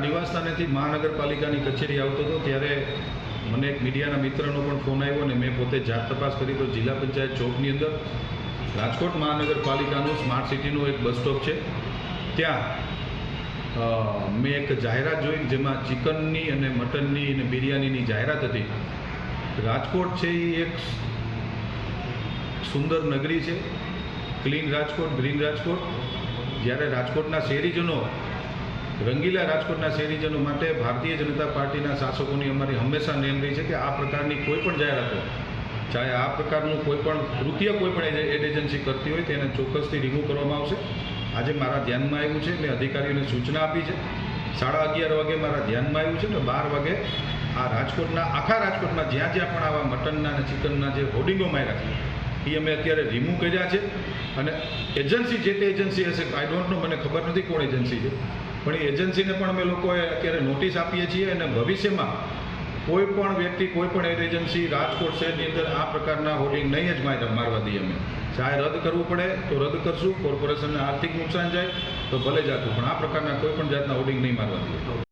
નિવાસસ્થાનેથી મહાનગરપાલિકાની કચેરી આવતો હતો ત્યારે મને એક મીડિયાના મિત્રનો પણ ફોન આવ્યો અને મેં પોતે જાત તપાસ કરી તો જિલ્લા પંચાયત ચોકની અંદર રાજકોટ મહાનગરપાલિકાનું સ્માર્ટ સિટીનું એક બસ સ્ટોપ છે, ત્યાં મેં એક જાહેરાત જોઈ જેમાં ચિકનની અને મટનની અને બિરયાનીની જાહેરાત હતી. રાજકોટ છે એ એક સુંદર નગરી છે, ક્લીન રાજકોટ, ગ્રીન રાજકોટ. જ્યારે રાજકોટના શહેરીજનો, રંગીલા રાજકોટના શહેરીજનો માટે ભારતીય જનતા પાર્ટીના શાસકોની અમારી હંમેશા નેમ રહી છે કે આ પ્રકારની કોઈ પણ જાહેરાતો, ચાહે આ પ્રકારનું કોઈ પણ કૃત્ય કોઈ પણ એડ એજન્સી કરતી હોય તેને ચોક્કસથી રિમૂવ કરવામાં આવશે. આજે મારા ધ્યાનમાં આવ્યું છે, મેં અધિકારીઓને સૂચના આપી છે. 11:30 વાગે મારા ધ્યાનમાં આવ્યું છે ને 12 વાગે આ રાજકોટના આખા રાજકોટમાં જ્યાં જ્યાં પણ આવા મટનના અને ચિકનના જે હોર્ડિંગો માર્યા છે એ અમે અત્યારે રિમૂવ કર્યા છે. અને એજન્સી જે તે એજન્સી હશે, આઈ ડોન્ટ નો, મને ખબર નથી કોણ એજન્સી છે, પણ એ એજન્સીને પણ અમે લોકોએ અત્યારે નોટિસ આપીએ છીએ. અને ભવિષ્યમાં કોઈ પણ વ્યક્તિ, કોઈ પણ એડ એજન્સી રાજકોટ શહેરની અંદર આ પ્રકારના હોર્ડિંગ નહીં જ મારવા દઈએ. અમે ચાહે રદ કરવું પડે તો રદ કરશું, કોર્પોરેશનને આર્થિક નુકસાન જાય તો ભલે જાતું, પણ આ પ્રકારના કોઈ પણ જાતના હોર્ડિંગ નહીં મારવા દઈએ.